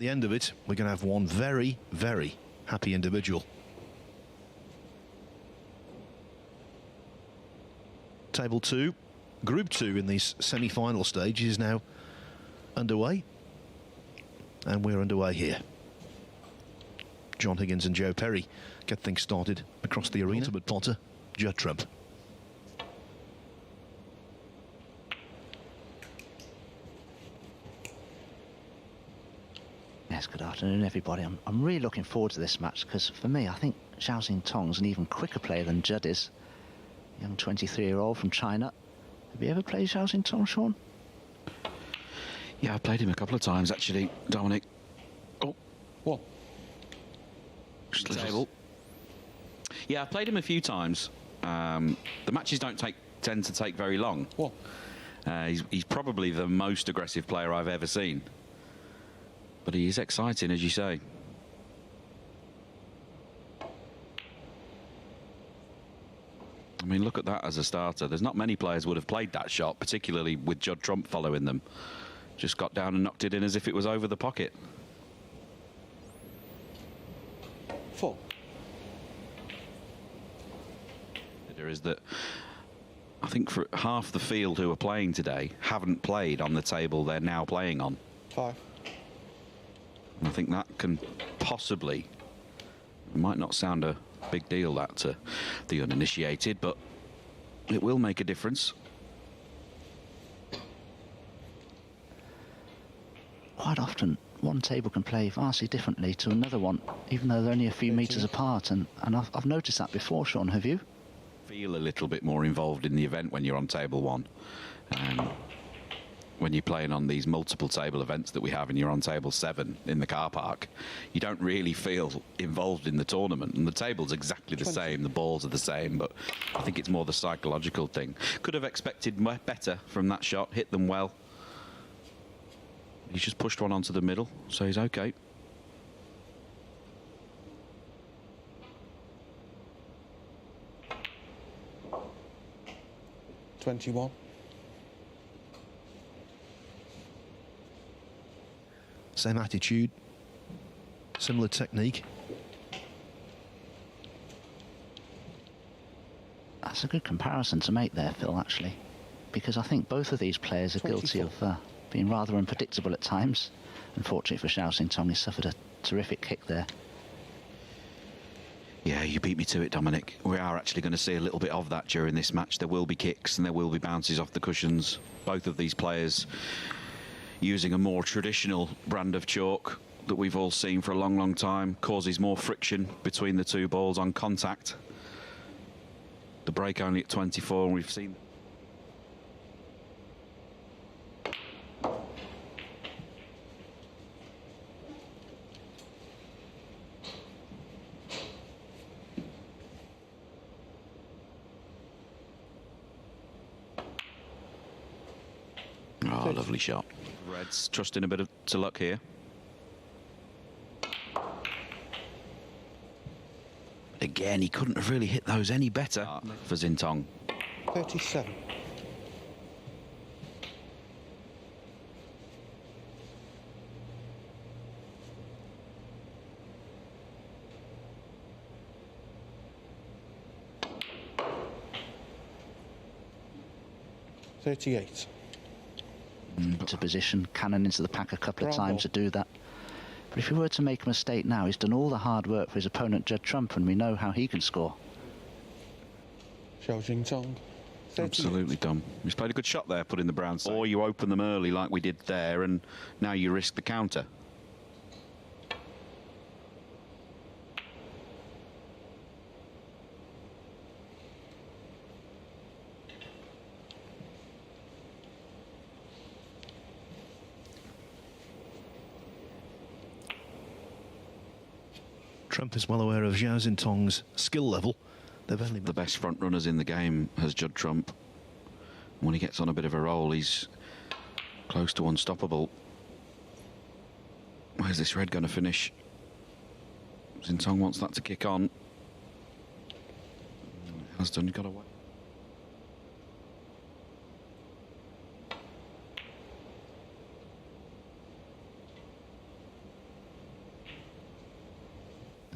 the end of it, we're going to have one very, very happy individual. Table 2, Group 2 in these semi-final stage is now underway. And we're underway here. John Higgins and Joe Perry get things started across the arena. Ultimate potter, Judd Trump. Yes, good afternoon, everybody. I'm really looking forward to this match because for me, I think Zhan Xintong's an even quicker player than Judd is. Young 23-year-old from China. Have you ever played Zhan Xintong, Sean? Yeah, I played him a couple of times, actually, Dominic. Oh, what? Table. Yeah, I've played him a few times. The matches don't tend to take very long. What? He's probably the most aggressive player I've ever seen. But he is exciting, as you say. I mean, look at that as a starter. There's not many players would have played that shot, particularly with Judd Trump following them. Just got down and knocked it in as if it was over the pocket. 4. There is that I think for half the field who are playing today haven't played on the table they're now playing on. 5. And I think that can possibly, it might not sound a big deal that to the uninitiated, but it will make a difference. Quite often, one table can play vastly differently to another one, even though they're only a few metres apart. And I've noticed that before, Sean, have you? Feel a little bit more involved in the event when you're on table 1. When you're playing on these multiple table events that we have and you're on table 7 in the car park, you don't really feel involved in the tournament. And the table's exactly the same, the balls are the same, but I think it's more the psychological thing. Could have expected better from that shot, hit them well. He's just pushed one onto the middle, so he's okay. $21. Same attitude, similar technique. That's a good comparison to make there, Phil, actually, because I think both of these players are guilty of being rather unpredictable at times. Unfortunately for Zhan Xintong, he suffered a terrific kick there. Yeah, you beat me to it, Dominic. We are actually going to see a little bit of that during this match. There will be kicks and there will be bounces off the cushions. Both of these players using a more traditional brand of chalk that we've all seen for a long, long time. Causes more friction between the two balls on contact. The break only at 24, and we've seen... Oh, lovely shot. Reds trusting a bit to luck here. Again, he couldn't have really hit those any better for Xintong. 37. $38. To position, cannon into the pack a couple of times to do that. But if he were to make a mistake now, he's done all the hard work for his opponent, Judd Trump, and we know how he can score. Zhan Xintong. Absolutely, Dom. He's played a good shot there, putting the brown side. Or you open them early like we did there, and now you risk the counter. Trump is well aware of Zhan Xintong's skill level. They've only the best front runners in the game has Judd Trump. When he gets on a bit of a roll, he's close to unstoppable. Where's this red going to finish? Xintong wants that to kick on. Has done, got away.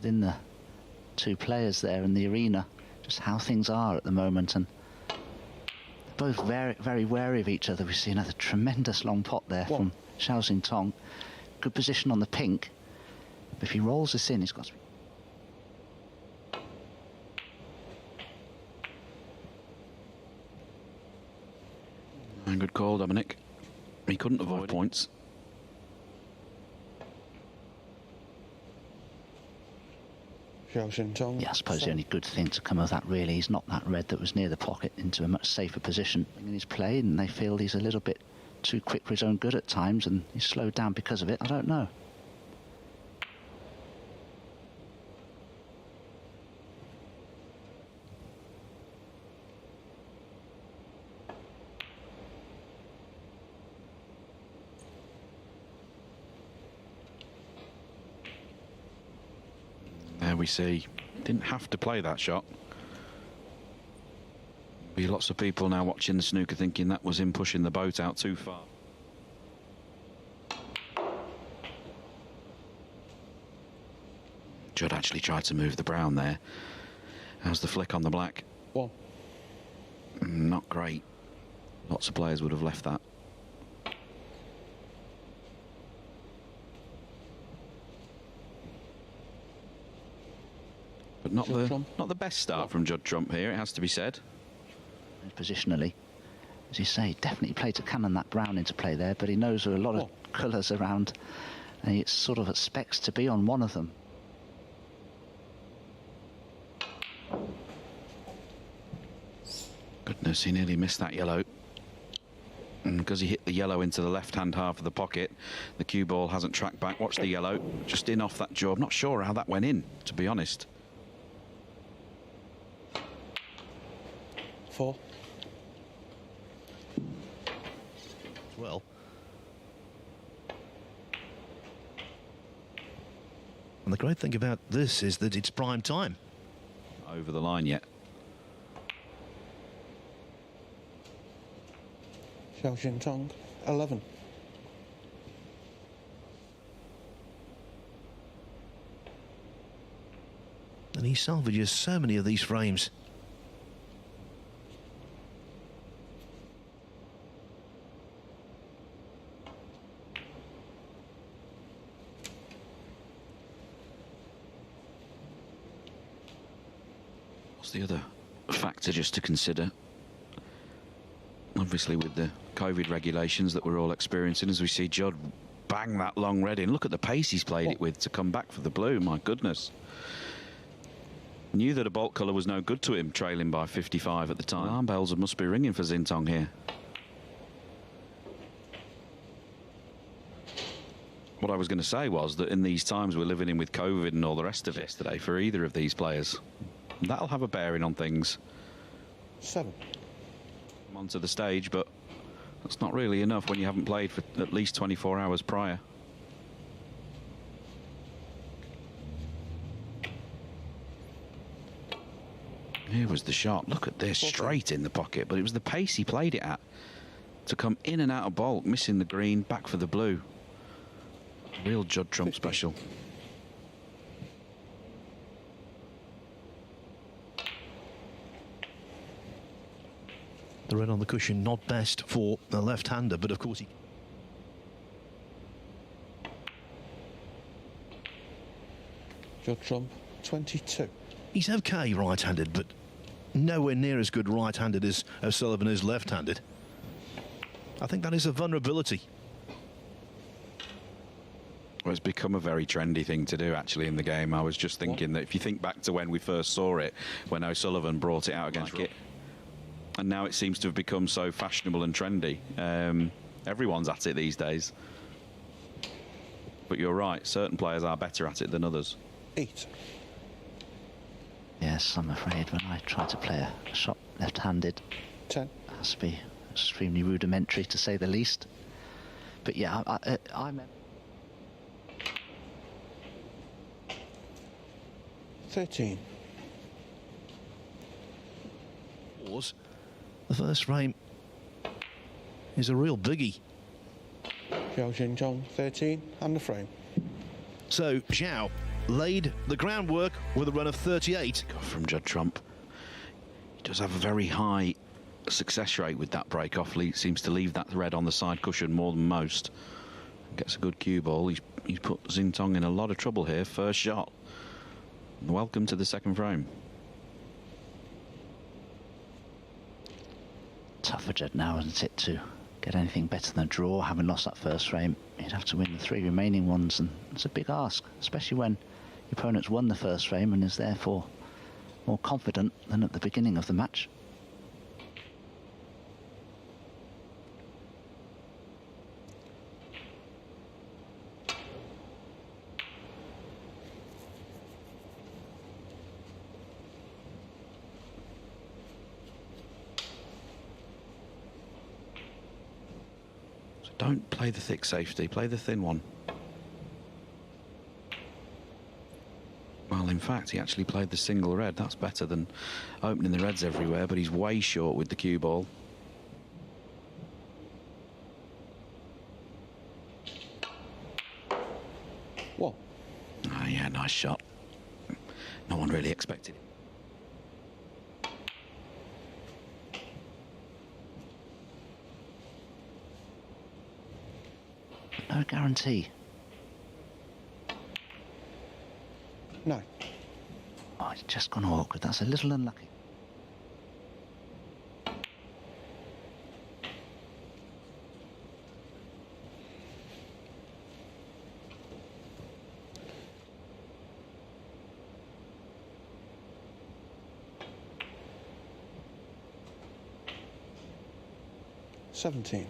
within the two players there in the arena, just how things are at the moment, and they're both very, very wary of each other. We see another tremendous long pot there from Zhan Xintong. Good position on the pink. If he rolls this in, he's got to be... And good call, Dominic. He couldn't avoid points. Zhan Xintong. Yeah, I suppose the only good thing to come of that, really, he's not that red that was near the pocket into a much safer position in his play, and they feel he's a little bit too quick for his own good at times, and he's slowed down because of it. I don't know. There we see, didn't have to play that shot. Be lots of people now watching the snooker thinking that was him pushing the boat out too far. Judd actually tried to move the brown there. How's the flick on the black? 1. Not great. Lots of players would have left that. But not the best start from Judd Trump here, it has to be said. Positionally, as you say, definitely played to cannon that brown into play there, but he knows there are a lot of colours around, and he sort of expects to be on one of them. Goodness, he nearly missed that yellow. And because he hit the yellow into the left-hand half of the pocket, the cue ball hasn't tracked back. Watch the yellow, just in off that jaw. I'm not sure how that went in, to be honest. 4. Well, and the great thing about this is that it's prime time. Over the line yet. Zhan Xintong, 11. And he salvages so many of these frames. What's the other factor just to consider? Obviously with the COVID regulations that we're all experiencing, as we see Judd bang that long red in. Look at the pace he's played it with to come back for the blue, my goodness. Knew that a bolt colour was no good to him, trailing by 55 at the time. Alarm bells must be ringing for Xintong here. What I was going to say was that in these times we're living in with COVID and all the rest of it yesterday, for either of these players, that'll have a bearing on things. 7. Onto the stage, but that's not really enough when you haven't played for at least 24 hours prior. Here was the shot. Look at this, straight in the pocket, but it was the pace he played it at to come in and out of bolt, missing the green, back for the blue. Real Judd Trump special. The red on the cushion, not best for the left-hander, but of course he... Judd Trump, 22. He's okay right-handed, but nowhere near as good right-handed as O'Sullivan is left-handed. I think that is a vulnerability. Well, it's become a very trendy thing to do, actually, in the game. I was just thinking that if you think back to when we first saw it, when O'Sullivan brought it out against it, and now it seems to have become so fashionable and trendy. Everyone's at it these days. But you're right, certain players are better at it than others. 8. Yes, I'm afraid when I try to play a shot left-handed, 10. it has to be extremely rudimentary, to say the least. But yeah, I'm... 13. The first frame is a real biggie. Zhan Xintong, 13, and the frame. So Zhao laid the groundwork with a run of 38. From Judd Trump. He does have a very high success rate with that break-off. Seems to leave that red on the side cushion more than most. Gets a good cue ball. He's put Xintong in a lot of trouble here. First shot. Welcome to the second frame. Tough for Judd now, isn't it, to get anything better than a draw, having lost that first frame. He'd have to win the 3 remaining ones, and it's a big ask, especially when your opponent's won the first frame and is therefore more confident than at the beginning of the match. Don't play the thick safety, play the thin one. Well, in fact, he actually played the single red. That's better than opening the reds everywhere, but he's way short with the cue ball. What? Oh, yeah, nice shot. No one really expected it. No guarantee. No. Oh, it's just gone awkward. That's a little unlucky. $17.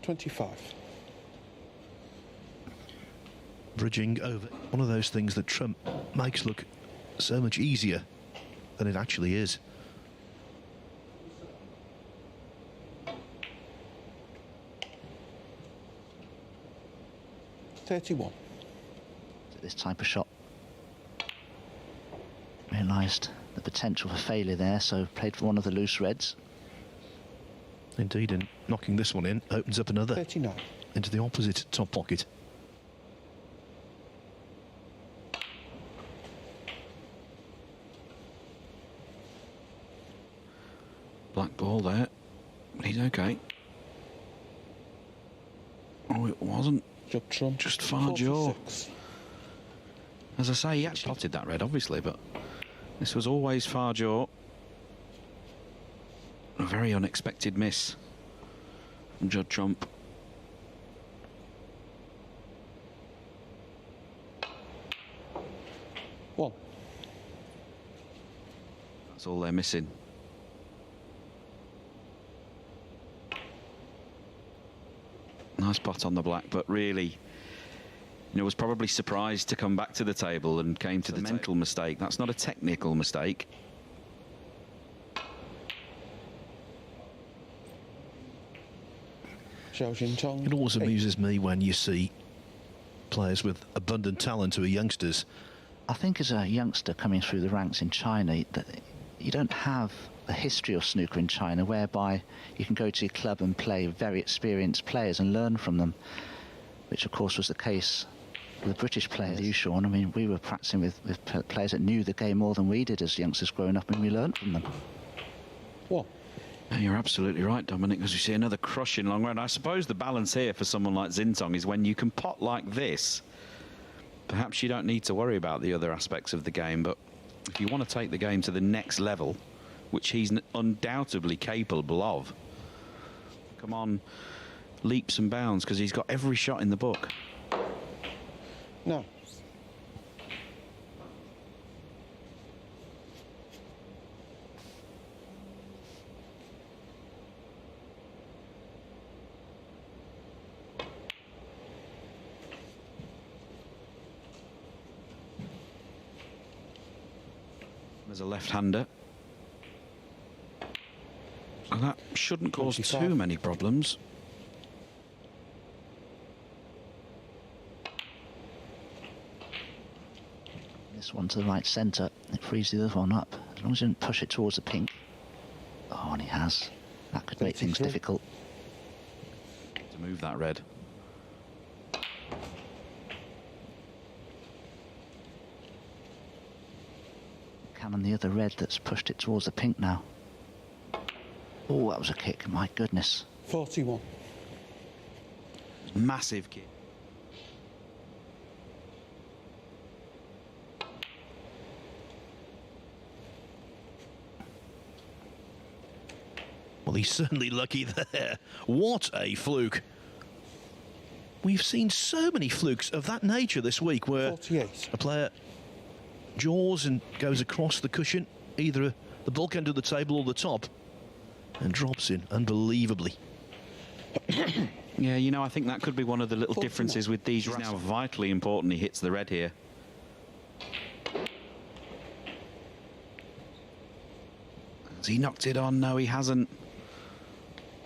$25. Bridging over. One of those things that Trump makes look so much easier than it actually is. $31. This type of shot. Realised the potential for failure there, so played for one of the loose reds. Indeed, and knocking this one in opens up another 39. into the opposite top pocket. Black ball there, but he's okay. Oh, it wasn't Judd Trump. just far jaw. 46. As I say, he actually plotted that red, obviously, but this was always far jaw. A very unexpected miss from Judd Trump. One. That's all they're missing. Nice pot on the black, but really, was probably surprised to come back to the table and came to the mental mistake. That's not a technical mistake. Zhan Xintong. It always 8. amuses me when you see players with abundant talent who are youngsters. I think as a youngster coming through the ranks in China, that you don't have a history of snooker in China whereby you can go to your club and play very experienced players and learn from them, which of course was the case with the British players. You, Sean, I mean, we were practicing with players that knew the game more than we did as youngsters growing up, and we learned from them. One. Yeah, you're absolutely right, Dominic, because we see another crushing long run. I suppose the balance here for someone like Xintong is when you can pot like this, perhaps you don't need to worry about the other aspects of the game, but if you want to take the game to the next level, which he's undoubtedly capable of, come on, leaps and bounds, because he's got every shot in the book. No. There's a left-hander. So that shouldn't cause 25. too many problems. this one to the right centre. It frees the other one up. As long as he doesn't push it towards the pink. Oh, and he has. That could make things 33. difficult. To move that red. Cannon the other red that's pushed it towards the pink now. Oh, that was a kick. My goodness. 41. Massive kick. Well, he's certainly lucky there. What a fluke. We've seen so many flukes of that nature this week where 48. a player jaws and goes across the cushion, either the bulk end of the table or the top, and drops in unbelievably. Yeah, you know, I think that could be one of the little 41. differences with these. It's now vitally important he hits the red here. Has he knocked it on? No, he hasn't.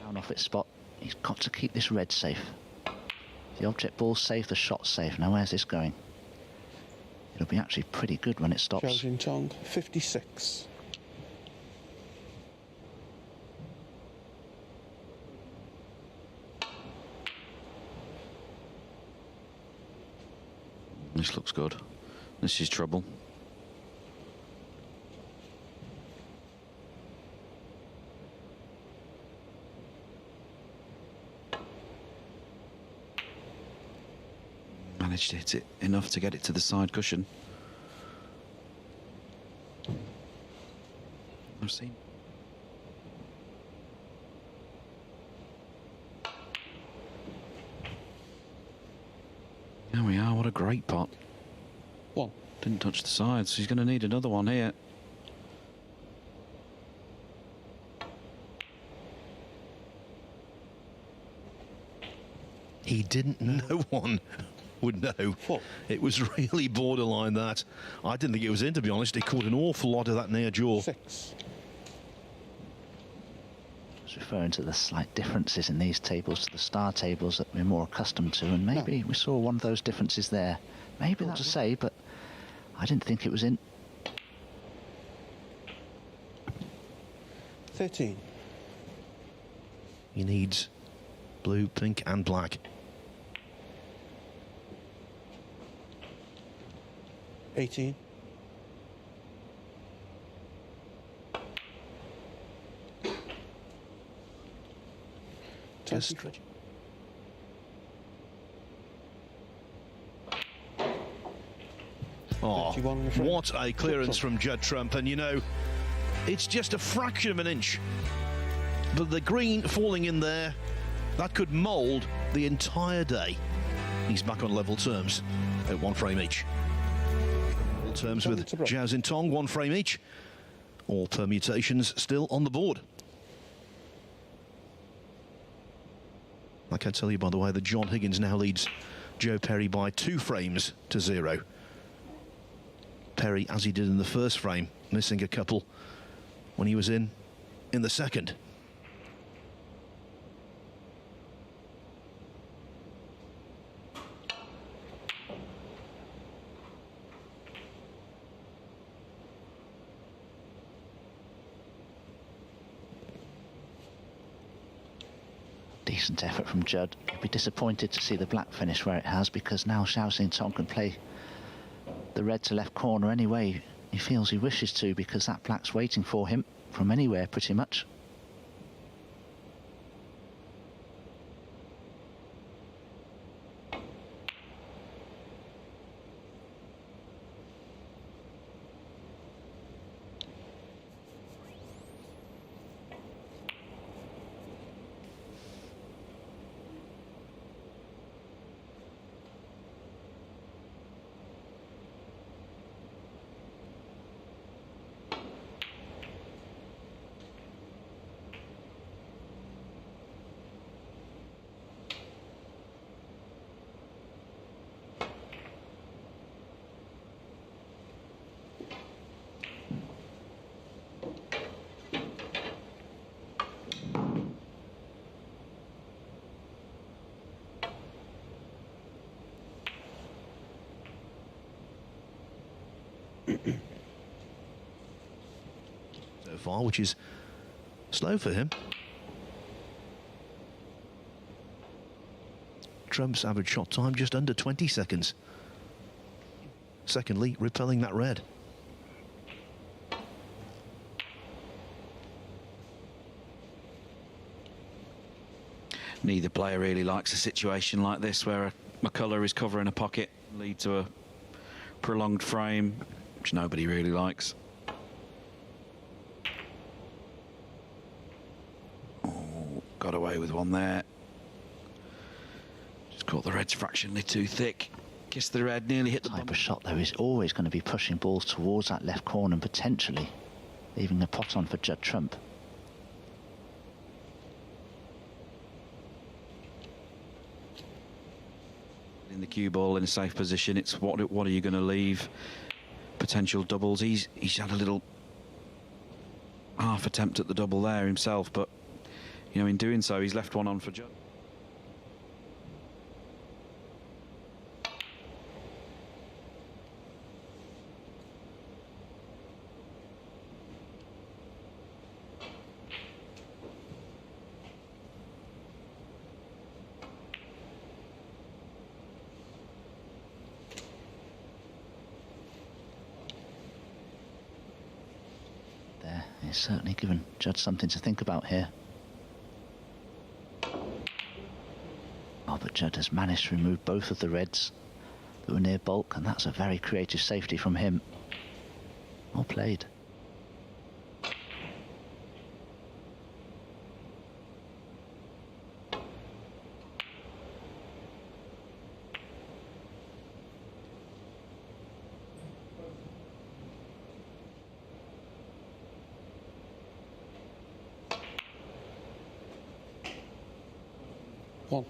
Down off its spot. He's got to keep this red safe. The object ball's safe, the shot's safe. Now where's this going? It'll be actually pretty good when it stops. Zhan Xintong, 56. This looks good. This is trouble. Managed to hit it enough to get it to the side cushion. I've seen. There we are, what a great pot. 1. Didn't touch the sides, he's going to need another one here. He didn't. No one would know. 4. It was really borderline, that. I didn't think it was in, to be honest. It caught an awful lot of that near jaw. 6. I was referring to the slight differences in these tables to the star tables that we're more accustomed to, and maybe we saw one of those differences there. Maybe not to say, but I didn't think it was in. 13. He needs blue, pink and black. 18. 24. Oh, 31 in the front. what a clearance from Judd Trump. And, you know, it's just a fraction of an inch. But the green falling in there, that could mould the entire day. He's back on level terms at 1 frame each. Level terms with Zhan Xintong, 1 frame each. All permutations still on the board. I can tell you, by the way, that John Higgins now leads Joe Perry by 2 frames to 0. Perry, as he did in the first frame, missing a couple when he was in the second. Decent effort from Judd. He'll be disappointed to see the black finish where it has, because now Zhan Xintong can play the red to left corner any way he feels he wishes to, because that black's waiting for him from anywhere pretty much. so far, which is slow for him. Trump's average shot time just under 20 seconds. Secondly, repelling that red. Neither player really likes a situation like this where a McCullough is covering a pocket, lead to a prolonged frame, which nobody really likes. Oh, got away with one there. Just caught the reds fractionally too thick. Kissed the red, nearly hit the Type bump. of shot though is always going to be pushing balls towards that left corner and potentially leaving a pot on for Judd Trump. In the cue ball in a safe position, it's what are you going to leave? Potential doubles. He's had a little half attempt at the double there himself, but you know, in doing so, he's left one on for Judd. He's certainly given Judd something to think about here. Oh, but Judd has managed to remove both of the reds that were near bulk, and that's a very creative safety from him. Well played. One.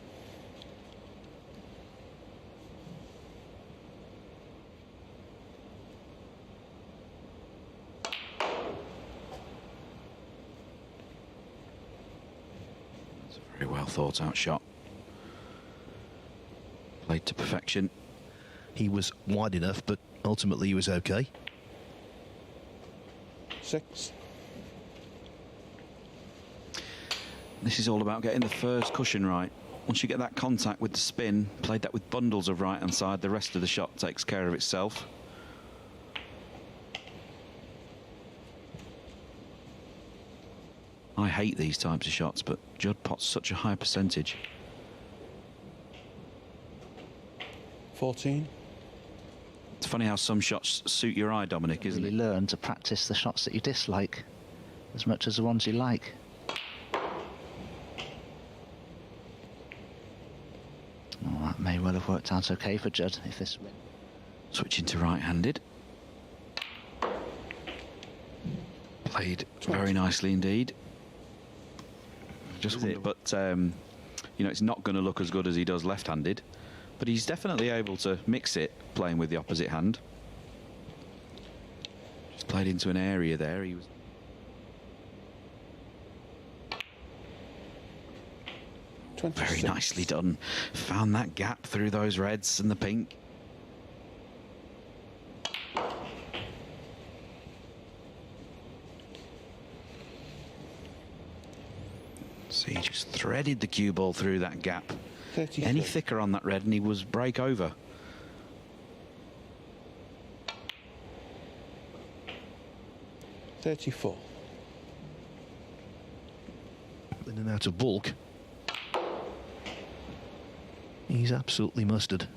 It's a very well thought out shot. Played to perfection. He was wide enough, but ultimately he was okay. 6. This is all about getting the first cushion right. Once you get that contact with the spin, played that with bundles of right hand side, the rest of the shot takes care of itself. I hate these types of shots, but Judd pots such a high percentage. 14. It's funny how some shots suit your eye, Dominic, isn't Really it? learn to practice the shots that you dislike as much as the ones you like. Oh, that may well have worked out okay for Judd if this... Switching to right-handed. Played very nicely indeed. Just wonder, but you know, it's not going to look as good as he does left-handed, but he's definitely able to mix it playing with the opposite hand. Just played into an area there. He was very nicely done. Found that gap through those reds and the pink. So he just threaded the cue ball through that gap. 33. Any thicker on that red and he was break over. $34. In and out of bulk. He's absolutely mustard.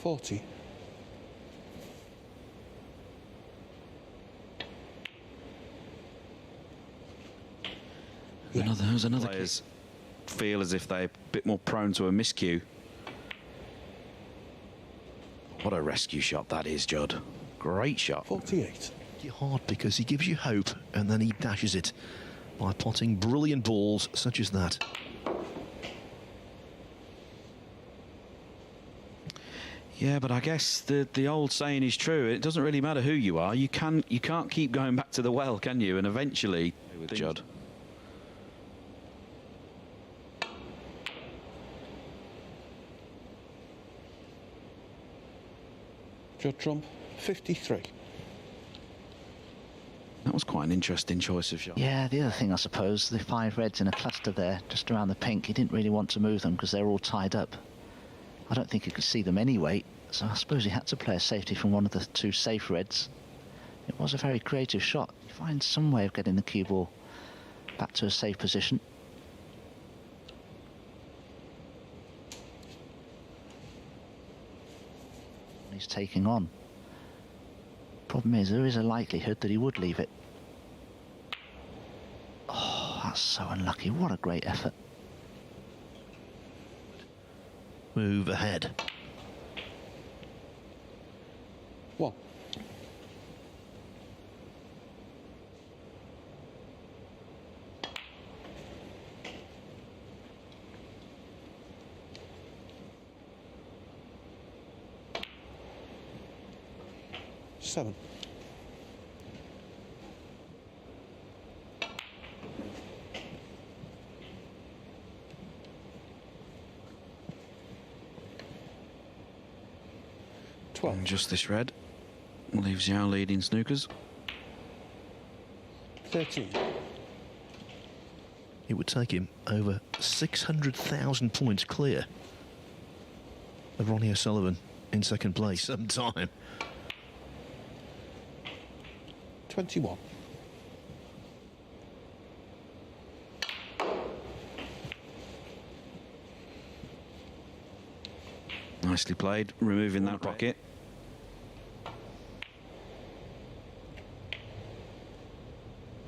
$40. Another players feel as if they're a bit more prone to a miscue. What a rescue shot that is, Judd. Great shot. 48. Hard because he gives you hope and then he dashes it by potting brilliant balls such as that. Yeah, but I guess the old saying is true. It doesn't really matter who you are. You can't keep going back to the well, can you? And eventually, with Judd. Judd Trump, 53. That was quite an interesting choice of shot. Yeah, the other thing, I suppose, the 5 reds in a cluster there, just around the pink, he didn't really want to move them because they're all tied up. I don't think he could see them anyway, so I suppose he had to play a safety from one of the 2 safe reds. It was a very creative shot. He finds some way of getting the cue ball back to a safe position. He's taking on. Problem is, there is a likelihood that he would leave it. Oh, that's so unlucky. What a great effort. Move ahead. 1. Seven. And just this red leaves Zhao leading snookers. 13. It would take him over 600,000 points clear of Ronnie O'Sullivan in second place sometime. 21. Nicely played, removing that pocket.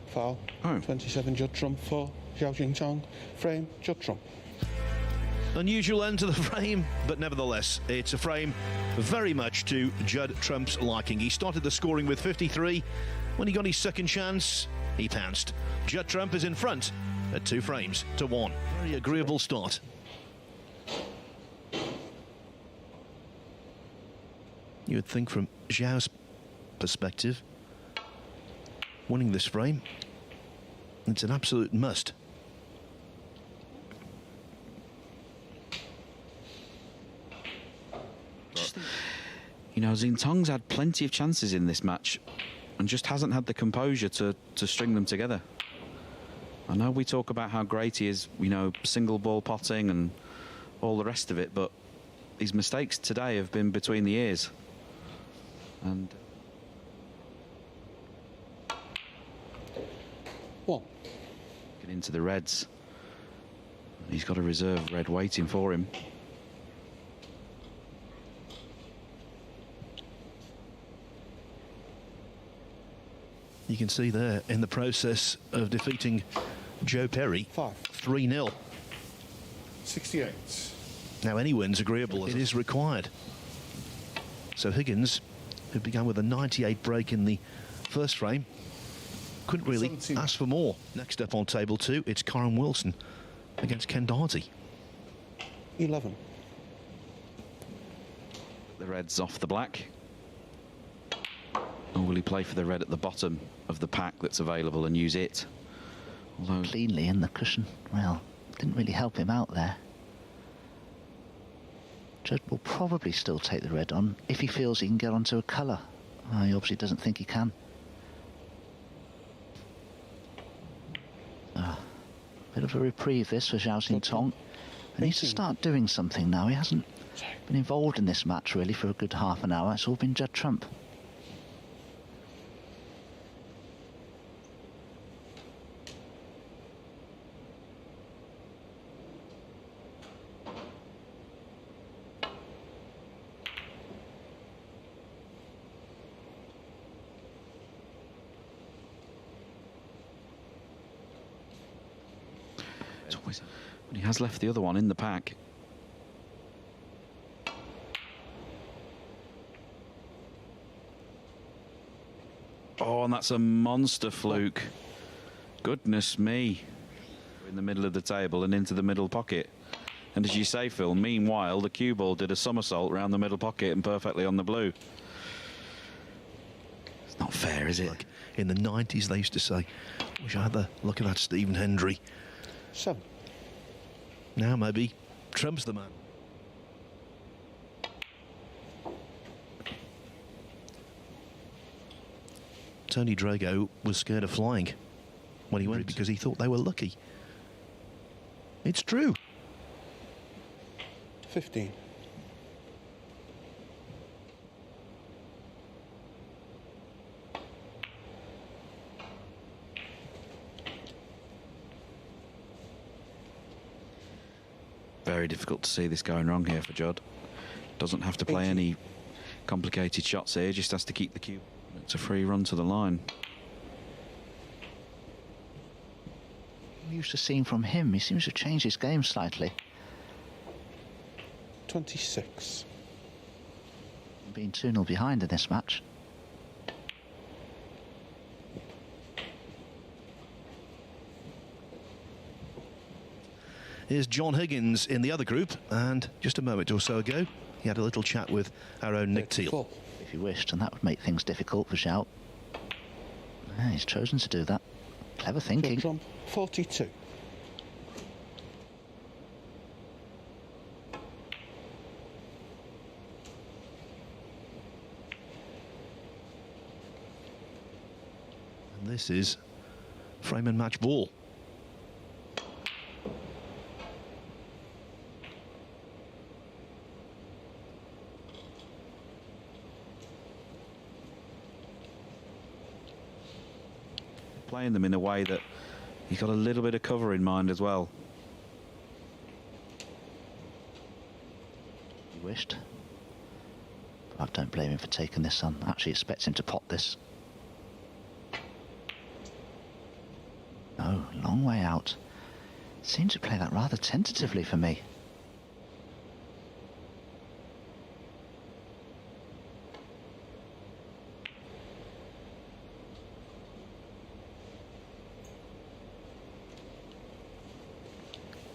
Foul. Oh. 27 Judd Trump for Zhan Xintong. Frame, Judd Trump. Unusual end to the frame, but nevertheless, it's a frame very much to Judd Trump's liking. He started the scoring with 53. When he got his second chance, he pounced. Judd Trump is in front at 2 frames to 1. Very agreeable start. You would think from Zhao's perspective, winning this frame, it's an absolute must. You know, Xintong's had plenty of chances in this match and just hasn't had the composure to string them together. I know we talk about how great he is, you know, single ball potting and all the rest of it, but his mistakes today have been between the ears. And 1. get into the reds. He's got a reserve red waiting for him. You can see there in the process of defeating Joe Perry, 5. 3-0. 68. Now any win's agreeable, it is required. So Higgins, who began with a 98 break in the first frame, couldn't really 17. ask for more. Next up on table 2, it's Corin Wilson against Ken Darty. 11. The red's off the black. Or will he play for the red at the bottom of the pack that's available and use it? Although Cleanly in the cushion. Well, didn't really help him out there. Judd will probably still take the red on if he feels he can get onto a colour. He obviously doesn't think he can. Bit of a reprieve this for Zhan Xintong. He needs to start doing something now. He hasn't been involved in this match really for a good half an hour. It's all been Judd Trump. But he has left the other one in the pack. Oh, and that's a monster fluke. Goodness me. In the middle of the table and into the middle pocket. And as you say, Phil, meanwhile, the cue ball did a somersault round the middle pocket and perfectly on the blue. It's not fair, is it? Like in the 90s, they used to say, wish I had the look of that Stephen Hendry. 7. Now maybe Trump's the man. Tony Drago was scared of flying when he went because he thought they were lucky. It's true. 15. Very difficult to see this going wrong here for Judd. Doesn't have to play 18. any complicated shots here, just has to keep the cue. It's a free run to the line. I'm used to seeing from him. He seems to have changed his game slightly. 26. Being 2-0 behind in this match. Here's John Higgins in the other group, and just a moment or so ago, he had a little chat with our own Nick Teal. 34. If he wished, and that would make things difficult for Zhao. He's chosen to do that. Clever thinking. Judd, 42. And this is frame and match ball. Playing them in a way that he's got a little bit of cover in mind as well. He wished. But I don't blame him for taking this on. Actually expect him to pot this. No, long way out. Seemed to play that rather tentatively for me.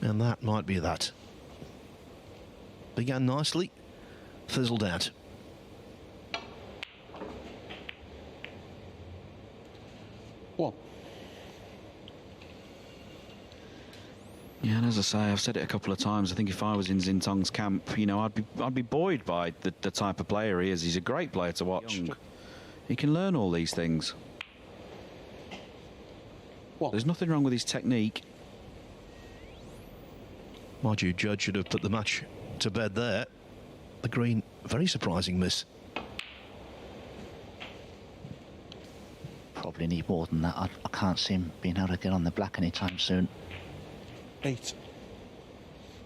And that might be that. Began nicely, fizzled out. One. Yeah, and as I say, I've said it a couple of times. I think if I was in Xintong's camp, you know, I'd be buoyed by the type of player he is. He's a great player to watch. He can learn all these things. One. There's nothing wrong with his technique. Mind you, Judd should have put the match to bed there. The green, very surprising miss. Probably need more than that. I can't see him being able to get on the black anytime soon. 8.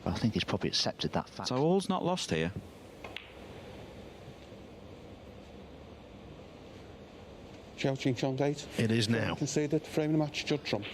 But I think he's probably accepted that fact. So all's not lost here. Zhan Xintong 8. It is now. Conceded. Frame the match. Judd Trump.